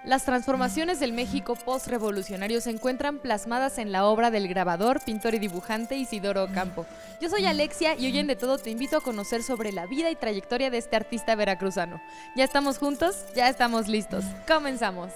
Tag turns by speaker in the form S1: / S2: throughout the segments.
S1: Las transformaciones del México postrevolucionario se encuentran plasmadas en la obra del grabador, pintor y dibujante Isidoro Ocampo. Yo soy Alexia y hoy en De Todo te invito a conocer sobre la vida y trayectoria de este artista veracruzano. ¿Ya estamos juntos? Ya estamos listos. ¡Comenzamos!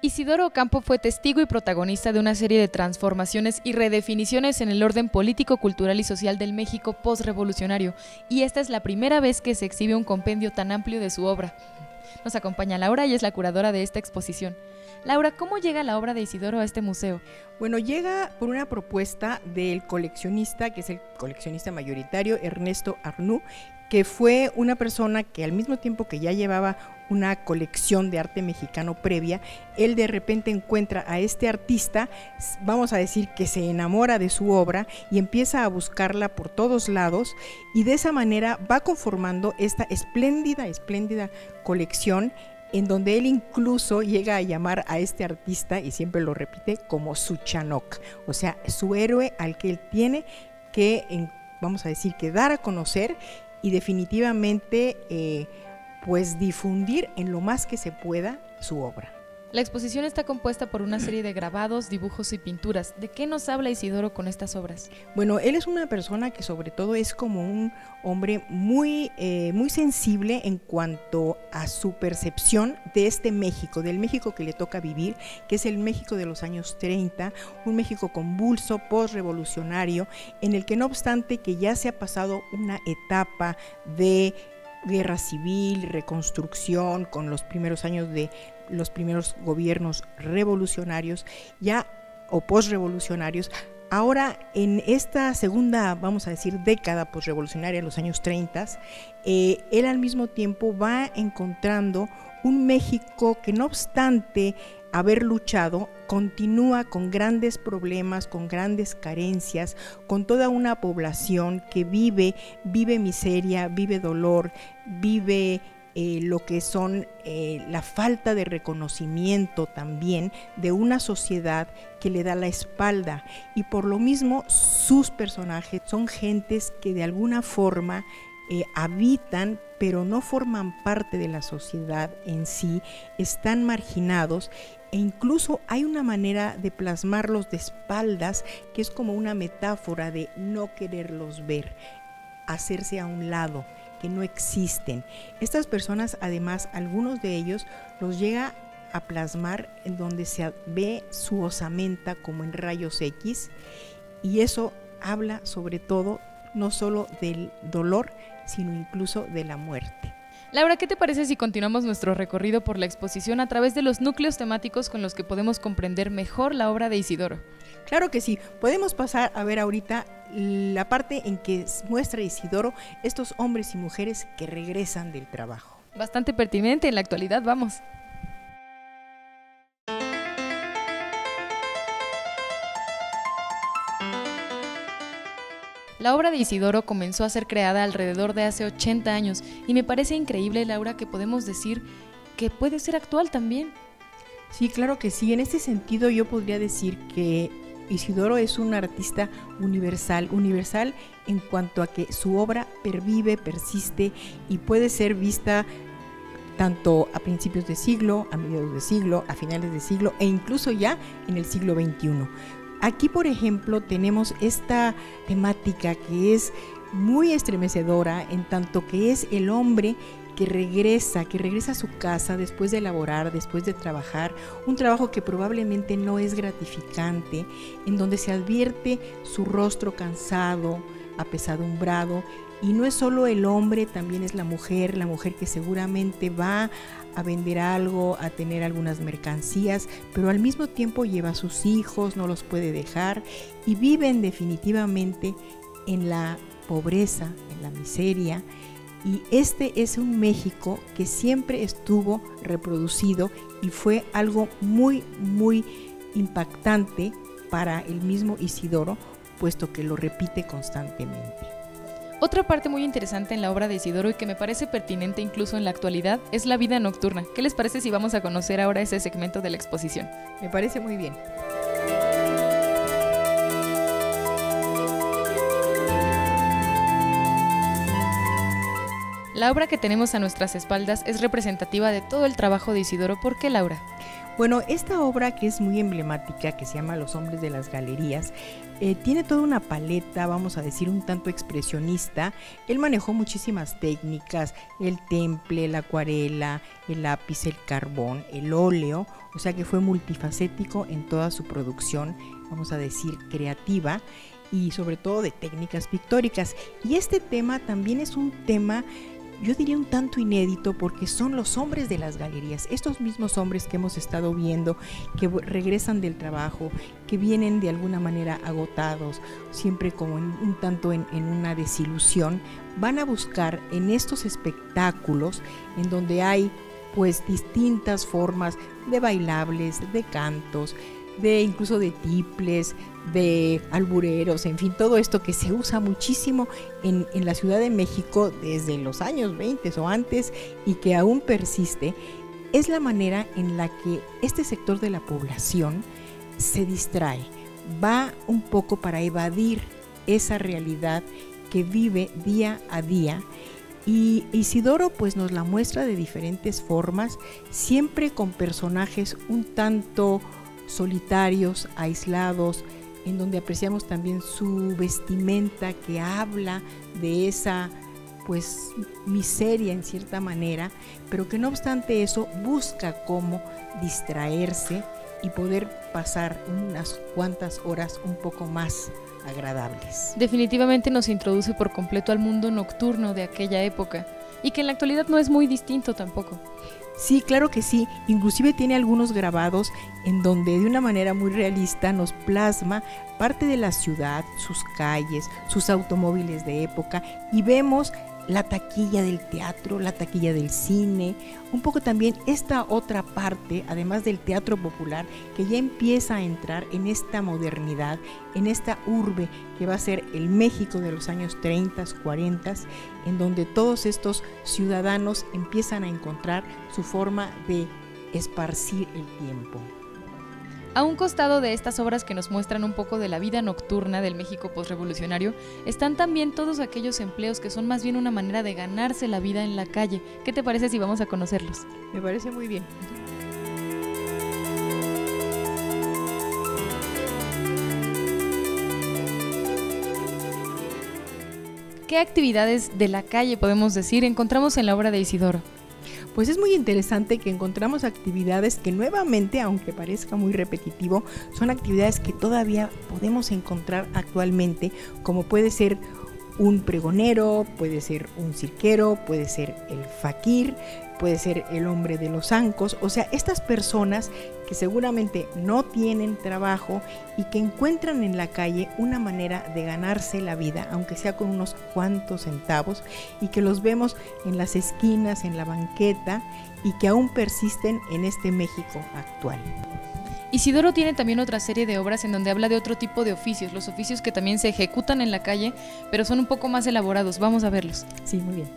S1: Isidoro Ocampo fue testigo y protagonista de una serie de transformaciones y redefiniciones en el orden político, cultural y social del México postrevolucionario, y esta es la primera vez que se exhibe un compendio tan amplio de su obra. Nos acompaña Laura, ella es la curadora de esta exposición. Laura, ¿cómo llega la obra de Isidoro a este museo?
S2: Bueno, llega por una propuesta del coleccionista, que es el coleccionista mayoritario, Ernesto Arnoux, que fue una persona que al mismo tiempo que ya llevaba una colección de arte mexicano previa, él de repente encuentra a este artista, vamos a decir que se enamora de su obra y empieza a buscarla por todos lados, y de esa manera va conformando esta espléndida colección, en donde él incluso llega a llamar a este artista, y siempre lo repite, como su Chanoc, o sea, su héroe al que él tiene que, vamos a decir, que dar a conocer y definitivamente pues difundir en lo más que se pueda su obra.
S1: La exposición está compuesta por una serie de grabados, dibujos y pinturas. ¿De qué nos habla Isidoro con estas obras?
S2: Bueno, él es una persona que sobre todo es como un hombre muy sensible en cuanto a su percepción de este México, del México que le toca vivir, que es el México de los años 30, un México convulso, postrevolucionario, en el que no obstante que ya se ha pasado una etapa de guerra civil, reconstrucción, con los primeros años de los primeros gobiernos revolucionarios ya o postrevolucionarios. Ahora, en esta segunda, vamos a decir, década postrevolucionaria, los años 30, él al mismo tiempo va encontrando un México que, no obstante haber luchado, continúa con grandes problemas, con grandes carencias, con toda una población que vive miseria, vive dolor, vive lo que son la falta de reconocimiento también de una sociedad que le da la espalda, y por lo mismo sus personajes son gentes que de alguna forma habitan pero no forman parte de la sociedad en sí, están marginados, e incluso hay una manera de plasmarlos de espaldas que es como una metáfora de no quererlos ver, hacerse a un lado, que no existen. Estas personas, además, algunos de ellos los llega a plasmar en donde se ve su osamenta como en rayos X, y eso habla sobre todo no solo del dolor, sino incluso de la muerte.
S1: Laura, ¿qué te parece si continuamos nuestro recorrido por la exposición a través de los núcleos temáticos con los que podemos comprender mejor la obra de Isidoro?
S2: Claro que sí, podemos pasar a ver ahorita la parte en que muestra Isidoro estos hombres y mujeres que regresan del trabajo.
S1: Bastante pertinente en la actualidad, vamos. La obra de Isidoro comenzó a ser creada alrededor de hace 80 años y me parece increíble, Laura, que podemos decir que puede ser actual también.
S2: Sí, claro que sí. En este sentido yo podría decir que Isidoro es un artista universal en cuanto a que su obra pervive, persiste y puede ser vista tanto a principios de siglo, a mediados de siglo, a finales de siglo e incluso ya en el siglo XXI. Aquí, por ejemplo, tenemos esta temática que es muy estremecedora, en tanto que es el hombre que regresa a su casa después de laborar, después de trabajar, un trabajo que probablemente no es gratificante, en donde se advierte su rostro cansado, apesadumbrado, y no es solo el hombre, también es la mujer que seguramente va a vender algo, a tener algunas mercancías, pero al mismo tiempo lleva a sus hijos, no los puede dejar, y viven definitivamente en la pobreza, en la miseria. Y este es un México que siempre estuvo reproducido y fue algo muy impactante para el mismo Isidoro, puesto que lo repite constantemente.
S1: Otra parte muy interesante en la obra de Isidoro y que me parece pertinente incluso en la actualidad es la vida nocturna. ¿Qué les parece si vamos a conocer ahora ese segmento de la exposición?
S2: Me parece muy bien.
S1: La obra que tenemos a nuestras espaldas es representativa de todo el trabajo de Isidoro. ¿Por qué, Laura?
S2: Bueno, esta obra que es muy emblemática, que se llama Los hombres de las galerías, tiene toda una paleta, vamos a decir, un tanto expresionista. Él manejó muchísimas técnicas, el temple, la acuarela, el lápiz, el carbón, el óleo, o sea que fue multifacético en toda su producción, vamos a decir, creativa y sobre todo de técnicas pictóricas. Y este tema también es un tema, yo diría, un tanto inédito, porque son los hombres de las galerías, estos mismos hombres que hemos estado viendo, que regresan del trabajo, que vienen de alguna manera agotados, siempre como un tanto en una desilusión, van a buscar en estos espectáculos en donde hay pues distintas formas de bailables, de cantos, de incluso de tiples, de albureros, en fin, todo esto que se usa muchísimo en la Ciudad de México desde los años 20 o antes y que aún persiste, es la manera en la que este sector de la población se distrae, va un poco para evadir esa realidad que vive día a día. Y Isidoro pues nos la muestra de diferentes formas, siempre con personajes un tanto solitarios, aislados, en donde apreciamos también su vestimenta que habla de esa pues miseria en cierta manera, pero que no obstante eso busca cómo distraerse y poder pasar unas cuantas horas un poco más agradables.
S1: Definitivamente nos introduce por completo al mundo nocturno de aquella época y que en la actualidad no es muy distinto tampoco.
S2: Sí, claro que sí, inclusive tiene algunos grabados en donde de una manera muy realista nos plasma parte de la ciudad, sus calles, sus automóviles de época, y vemos la taquilla del teatro, la taquilla del cine, un poco también esta otra parte, además del teatro popular, que ya empieza a entrar en esta modernidad, en esta urbe que va a ser el México de los años 30, 40, en donde todos estos ciudadanos empiezan a encontrar su forma de esparcir el tiempo.
S1: A un costado de estas obras que nos muestran un poco de la vida nocturna del México postrevolucionario, están también todos aquellos empleos que son más bien una manera de ganarse la vida en la calle. ¿Qué te parece si vamos a conocerlos?
S2: Me parece muy bien.
S1: ¿Qué actividades de la calle, podemos decir, encontramos en la obra de Isidoro?
S2: Pues es muy interesante que encontramos actividades que nuevamente, aunque parezca muy repetitivo, son actividades que todavía podemos encontrar actualmente, como puede ser un pregonero, puede ser un cirquero, puede ser el faquir, puede ser el hombre de los zancos, o sea, estas personas que seguramente no tienen trabajo y que encuentran en la calle una manera de ganarse la vida, aunque sea con unos cuantos centavos, y que los vemos en las esquinas, en la banqueta, y que aún persisten en este México actual.
S1: Isidoro tiene también otra serie de obras en donde habla de otro tipo de oficios, los oficios que también se ejecutan en la calle, pero son un poco más elaborados. Vamos a verlos.
S2: Sí, muy bien.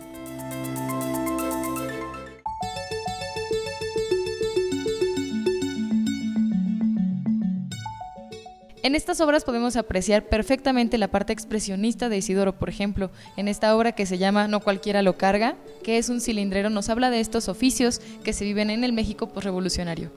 S1: En estas obras podemos apreciar perfectamente la parte expresionista de Isidoro. Por ejemplo, en esta obra que se llama No cualquiera lo carga, que es un cilindrero, nos habla de estos oficios que se viven en el México posrevolucionario.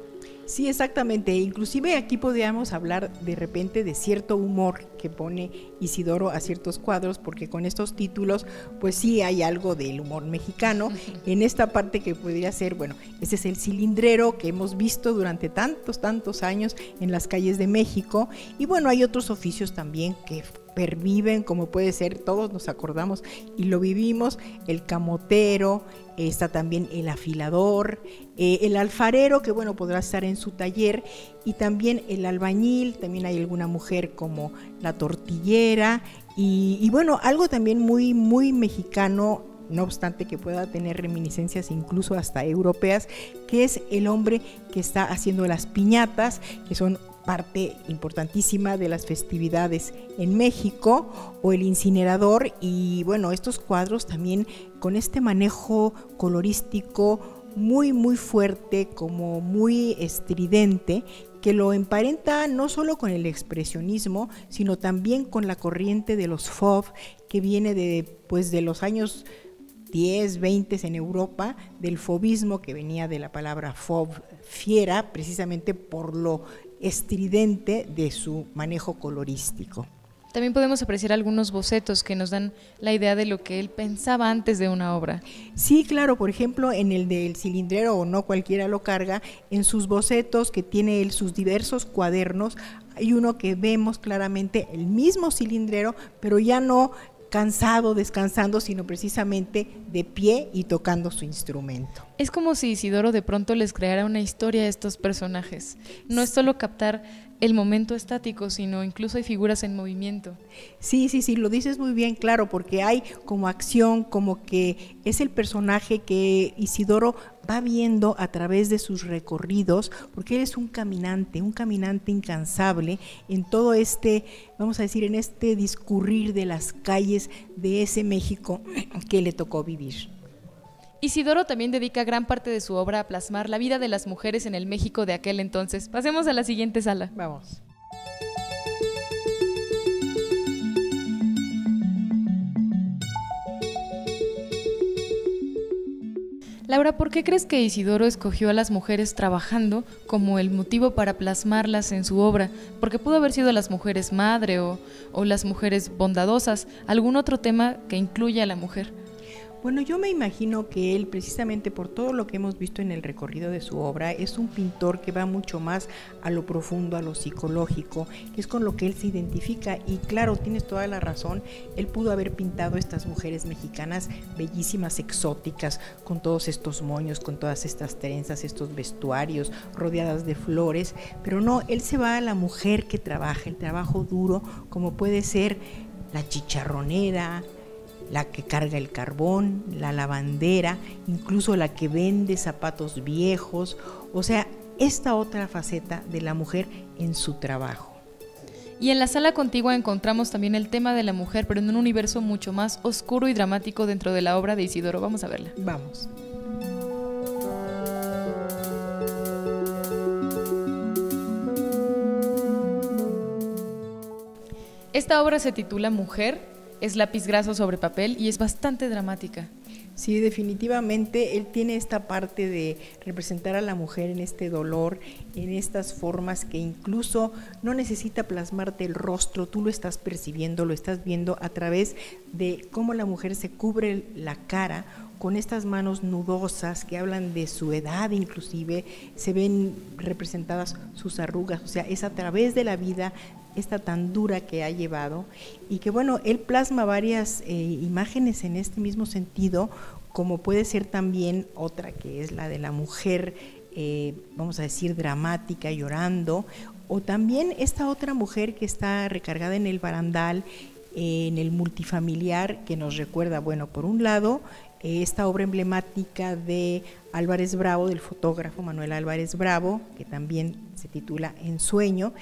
S2: Sí, exactamente. Inclusive aquí podríamos hablar de repente de cierto humor que pone Isidoro a ciertos cuadros, porque con estos títulos pues sí hay algo del humor mexicano en esta parte que podría ser, bueno, ese es el cilindrero que hemos visto durante tantos años en las calles de México, y bueno, hay otros oficios también que perviven, como puede ser, todos nos acordamos y lo vivimos, el camotero, está también el afilador, el alfarero, que bueno, podrá estar en su taller, y también el albañil, también hay alguna mujer como la tortillera, y bueno, algo también muy mexicano, no obstante que pueda tener reminiscencias incluso hasta europeas, que es el hombre que está haciendo las piñatas, que son parte importantísima de las festividades en México, o el incinerador. Y bueno, estos cuadros también con este manejo colorístico muy muy fuerte, como muy estridente, que lo emparenta no solo con el expresionismo, sino también con la corriente de los fauve, que viene de los años 10, 20 en Europa, del fauvismo, que venía de la palabra fauve, fiera, precisamente por lo estridente de su manejo colorístico.
S1: También podemos apreciar algunos bocetos que nos dan la idea de lo que él pensaba antes de una obra.
S2: Sí, claro, por ejemplo, en el del cilindrero, o no cualquiera lo carga, en sus bocetos que tiene él, sus diversos cuadernos, hay uno que vemos claramente el mismo cilindrero, pero ya no cansado, descansando, sino precisamente de pie y tocando su instrumento.
S1: Es como si Isidoro de pronto les creara una historia a estos personajes. No es solo captar el momento estático, sino incluso hay figuras en movimiento.
S2: Sí, lo dices muy bien, claro, porque hay como acción, como que es el personaje que Isidoro va viendo a través de sus recorridos, porque él es un caminante incansable en todo este, vamos a decir, en este discurrir de las calles de ese México que le tocó vivir.
S1: Isidoro también dedica gran parte de su obra a plasmar la vida de las mujeres en el México de aquel entonces. Pasemos a la siguiente sala.
S2: Vamos.
S1: Laura, ¿por qué crees que Isidoro escogió a las mujeres trabajando como el motivo para plasmarlas en su obra? Porque pudo haber sido las mujeres madre o las mujeres bondadosas, algún otro tema que incluya a la mujer.
S2: Bueno, yo me imagino que él, precisamente por todo lo que hemos visto en el recorrido de su obra, es un pintor que va mucho más a lo profundo, a lo psicológico, que es con lo que él se identifica. Y claro, tienes toda la razón, él pudo haber pintado estas mujeres mexicanas bellísimas, exóticas, con todos estos moños, con todas estas trenzas, estos vestuarios, rodeadas de flores, pero no, él se va a la mujer que trabaja, el trabajo duro, como puede ser la chicharronera, la que carga el carbón, la lavandera, incluso la que vende zapatos viejos, o sea, esta otra faceta de la mujer en su trabajo.
S1: Y en la sala contigua encontramos también el tema de la mujer, pero en un universo mucho más oscuro y dramático dentro de la obra de Isidoro. Vamos a verla.
S2: Vamos.
S1: Esta obra se titula Mujer. Es lápiz graso sobre papel y es bastante dramática.
S2: Sí, definitivamente él tiene esta parte de representar a la mujer en este dolor, en estas formas que incluso no necesita plasmarte el rostro, tú lo estás percibiendo, lo estás viendo a través de cómo la mujer se cubre la cara con estas manos nudosas que hablan de su edad, inclusive se ven representadas sus arrugas, o sea, es a través de la vida esta tan dura que ha llevado, y que bueno, él plasma varias imágenes en este mismo sentido, como puede ser también otra que es la de la mujer, vamos a decir, dramática, llorando, o también esta otra mujer que está recargada en el barandal, en el multifamiliar, que nos recuerda, bueno, por un lado, esta obra emblemática de Álvarez Bravo, del fotógrafo Manuel Álvarez Bravo, que también se titula Ensueño.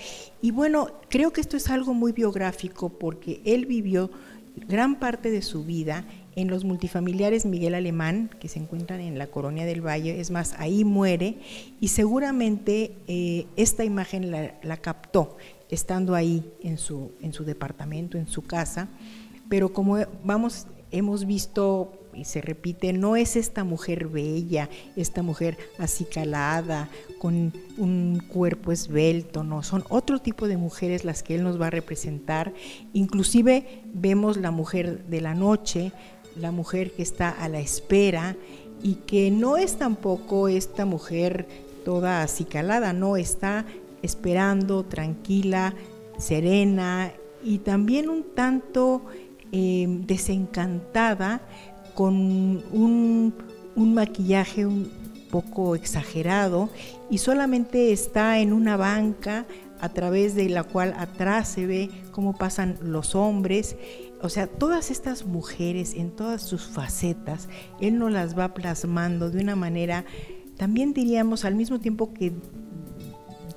S2: Y bueno, creo que esto es algo muy biográfico porque él vivió gran parte de su vida en los multifamiliares Miguel Alemán, que se encuentran en la Colonia del Valle, es más, ahí muere, y seguramente esta imagen la captó estando ahí en su departamento, en su casa, pero como hemos visto y se repite, no es esta mujer bella, esta mujer acicalada, con un cuerpo esbelto, no, son otro tipo de mujeres las que él nos va a representar. Inclusive vemos la mujer de la noche, la mujer que está a la espera y que no es tampoco esta mujer toda acicalada, no, está esperando, tranquila, serena y también un tanto desencantada, con un maquillaje un poco exagerado, y solamente está en una banca a través de la cual atrás se ve cómo pasan los hombres. O sea, todas estas mujeres en todas sus facetas, él nos las va plasmando de una manera, también diríamos, al mismo tiempo que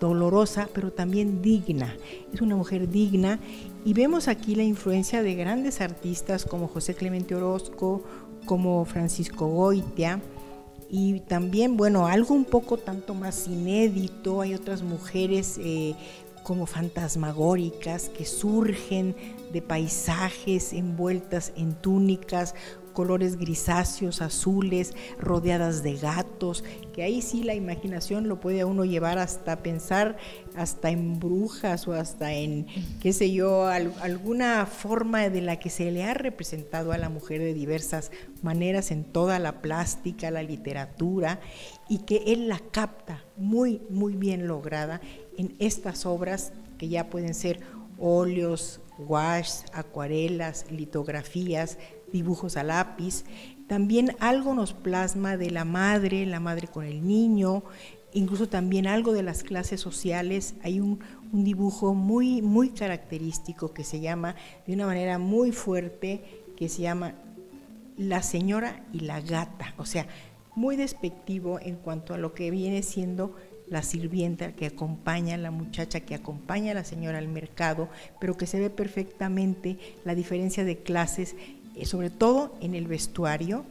S2: dolorosa, pero también digna. Es una mujer digna y vemos aquí la influencia de grandes artistas como José Clemente Orozco, como Francisco Goitia, y también, bueno, algo un poco tanto más inédito, hay otras mujeres como fantasmagóricas que surgen de paisajes envueltas en túnicas, colores grisáceos, azules, rodeadas de gatos, que ahí sí la imaginación lo puede a uno llevar hasta pensar hasta en brujas o hasta en, qué sé yo, alguna forma de la que se le ha representado a la mujer de diversas maneras en toda la plástica, la literatura, y que él la capta muy, muy bien lograda en estas obras que ya pueden ser óleos, gouaches, acuarelas, litografías, dibujos a lápiz. También algo nos plasma de la madre con el niño, incluso también algo de las clases sociales. Hay un dibujo muy, muy característico que se llama, de una manera muy fuerte, que se llama La señora y la gata, o sea, muy despectivo en cuanto a lo que viene siendo la sirvienta que acompaña, la muchacha que acompaña a la señora al mercado, pero que se ve perfectamente la diferencia de clases, sobre todo en el vestuario.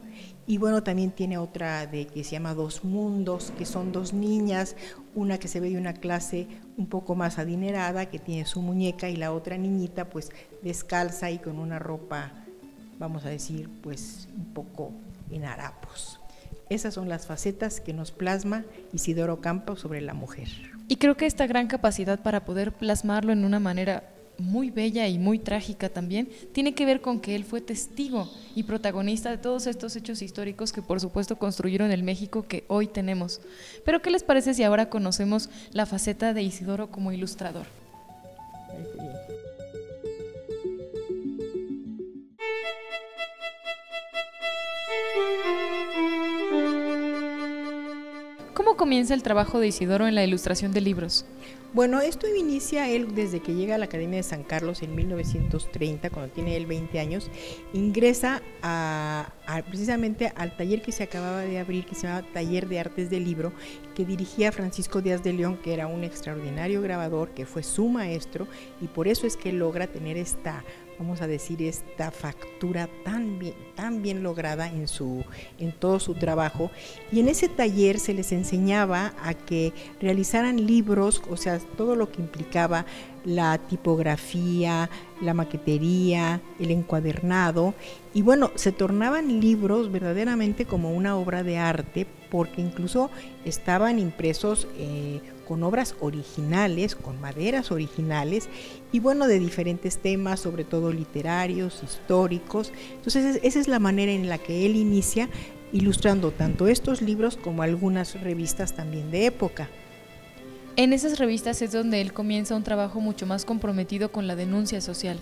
S2: Y bueno, también tiene otra que se llama Dos Mundos, que son dos niñas, una que se ve de una clase un poco más adinerada, que tiene su muñeca, y la otra niñita pues descalza y con una ropa, vamos a decir, pues un poco en harapos. Esas son las facetas que nos plasma Isidoro Campo sobre la mujer.
S1: Y creo que esta gran capacidad para poder plasmarlo en una manera muy bella y muy trágica también, tiene que ver con que él fue testigo y protagonista de todos estos hechos históricos que por supuesto construyeron el México que hoy tenemos. Pero ¿qué les parece si ahora conocemos la faceta de Isidoro como ilustrador? ¿Cómo comienza el trabajo de Isidoro en la ilustración de libros?
S2: Bueno, esto inicia él desde que llega a la Academia de San Carlos en 1930, cuando tiene él 20 años, ingresa precisamente al taller que se acababa de abrir, que se llamaba Taller de Artes del Libro, que dirigía Francisco Díaz de León, que era un extraordinario grabador, que fue su maestro, y por eso es que logra tener esta, vamos a decir, esta factura tan bien lograda en todo su trabajo. Y en ese taller se les enseñaba a que realizaran libros, o sea, todo lo que implicaba la tipografía, la maquetería, el encuadernado, y bueno, se tornaban libros verdaderamente como una obra de arte, porque incluso estaban impresos con obras originales, con maderas originales, y bueno, de diferentes temas, sobre todo literarios, históricos. Entonces esa es la manera en la que él inicia ilustrando tanto estos libros como algunas revistas también de época.
S1: En esas revistas es donde él comienza un trabajo mucho más comprometido con la denuncia social.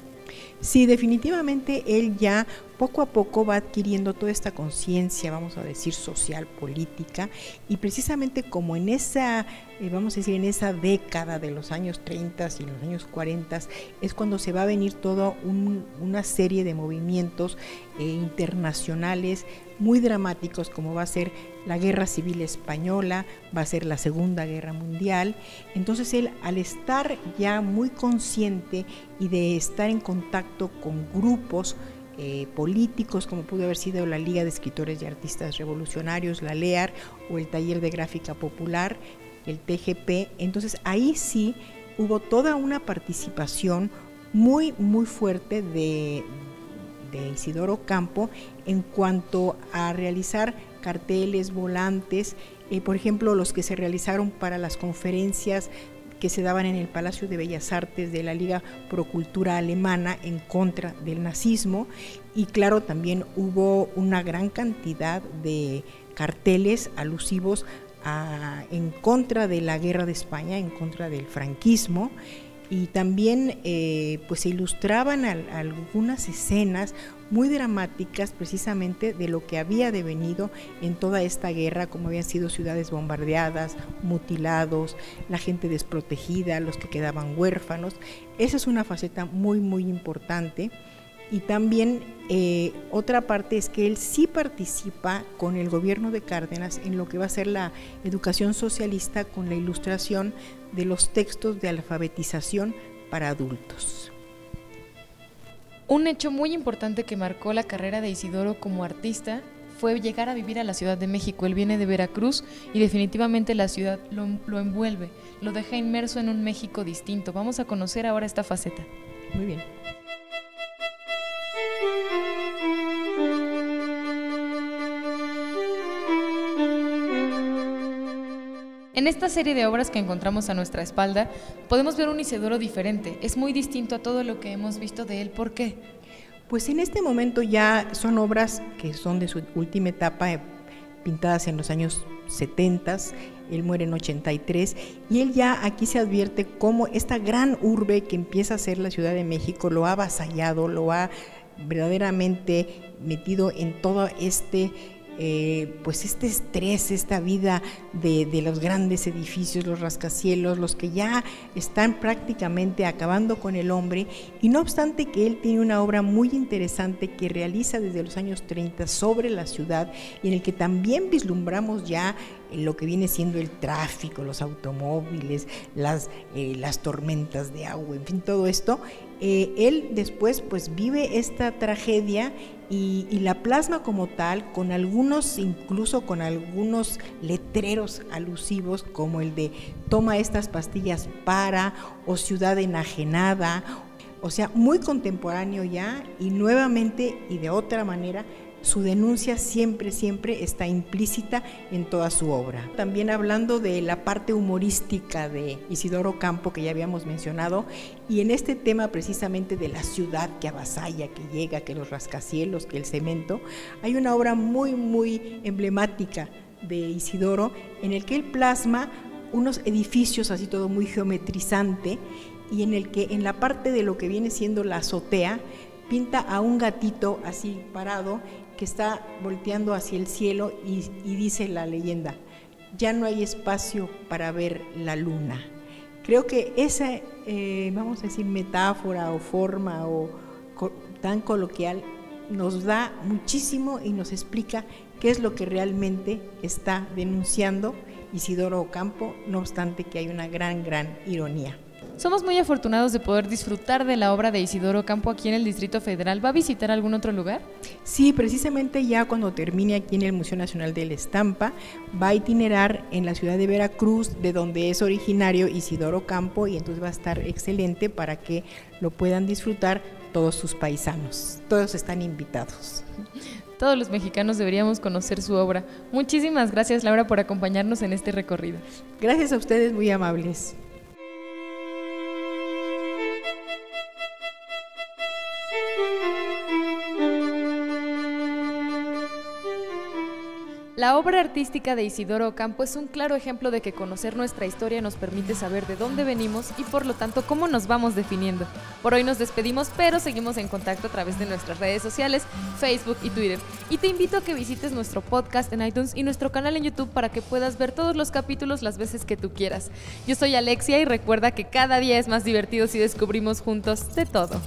S2: Sí, definitivamente él ya poco a poco va adquiriendo toda esta conciencia, vamos a decir, social, política, y precisamente como en esa, vamos a decir, en esa década de los años 30 y los años 40, es cuando se va a venir toda una serie de movimientos internacionales muy dramáticos, como va a ser la Guerra Civil Española, va a ser la Segunda Guerra Mundial. Entonces él, al estar ya muy consciente y de estar en contacto con grupos políticos, como pudo haber sido la Liga de Escritores y Artistas Revolucionarios, la LEAR, o el Taller de Gráfica Popular, el TGP, entonces ahí sí hubo toda una participación muy, muy fuerte de Isidoro Campo en cuanto a realizar carteles, volantes, por ejemplo, los que se realizaron para las conferencias que se daban en el Palacio de Bellas Artes de la Liga Procultura Alemana en contra del nazismo, y claro, también hubo una gran cantidad de carteles alusivos en contra de la Guerra de España, en contra del franquismo, y también pues se ilustraban algunas escenas muy dramáticas precisamente de lo que había devenido en toda esta guerra, como habían sido ciudades bombardeadas, mutilados, la gente desprotegida, los que quedaban huérfanos. Esa es una faceta muy, muy importante. y también otra parte es que él sí participa con el gobierno de Cárdenas en lo que va a ser la educación socialista con la ilustración de los textos de alfabetización para adultos.
S1: Un hecho muy importante que marcó la carrera de Isidoro como artista fue llegar a vivir a la Ciudad de México. Él viene de Veracruz y definitivamente la ciudad lo envuelve, lo deja inmerso en un México distinto. Vamos a conocer ahora esta faceta.
S2: Muy bien.
S1: En esta serie de obras que encontramos a nuestra espalda, podemos ver un Isidoro diferente. Es muy distinto a todo lo que hemos visto de él. ¿Por qué?
S2: Pues en este momento ya son obras que son de su última etapa, pintadas en los años 70, él muere en 83, y él ya aquí se advierte cómo esta gran urbe que empieza a ser la Ciudad de México lo ha avasallado, lo ha verdaderamente metido en todo pues este estrés, esta vida de los grandes edificios, los rascacielos, los que ya están prácticamente acabando con el hombre, y no obstante que él tiene una obra muy interesante que realiza desde los años 30 sobre la ciudad, y en el que también vislumbramos ya lo que viene siendo el tráfico, los automóviles, las tormentas de agua, en fin, todo esto. Él después pues vive esta tragedia y la plasma como tal, incluso con algunos letreros alusivos, como el de toma estas pastillas para, o ciudad enajenada, o sea, muy contemporáneo ya, y nuevamente y de otra manera su denuncia siempre está implícita en toda su obra. También hablando de la parte humorística de Isidoro Campo, que ya habíamos mencionado, y en este tema precisamente de la ciudad que avasalla, que llega, que los rascacielos, que el cemento, hay una obra muy emblemática de Isidoro en el que él plasma unos edificios así todo muy geometrizante, y en el que en la parte de lo que viene siendo la azotea pinta a un gatito así parado que está volteando hacia el cielo, y dice la leyenda: ya no hay espacio para ver la luna. Creo que esa, vamos a decir, metáfora o forma tan coloquial nos da muchísimo y nos explica qué es lo que realmente está denunciando Isidoro Campo, no obstante que hay una gran ironía.
S1: Somos muy afortunados de poder disfrutar de la obra de Isidoro Campo aquí en el Distrito Federal. ¿Va a visitar algún otro lugar?
S2: Sí, precisamente ya cuando termine aquí en el Museo Nacional de la Estampa, va a itinerar en la ciudad de Veracruz, de donde es originario Isidoro Campo, y entonces va a estar excelente para que lo puedan disfrutar todos sus paisanos. Todos están invitados.
S1: Todos los mexicanos deberíamos conocer su obra. Muchísimas gracias, Laura, por acompañarnos en este recorrido.
S2: Gracias a ustedes, muy amables.
S1: La obra artística de Isidoro Campo es un claro ejemplo de que conocer nuestra historia nos permite saber de dónde venimos y por lo tanto cómo nos vamos definiendo. Por hoy nos despedimos, pero seguimos en contacto a través de nuestras redes sociales, Facebook y Twitter. Y te invito a que visites nuestro podcast en iTunes y nuestro canal en YouTube para que puedas ver todos los capítulos las veces que tú quieras. Yo soy Alexia y recuerda que cada día es más divertido si descubrimos juntos de todo.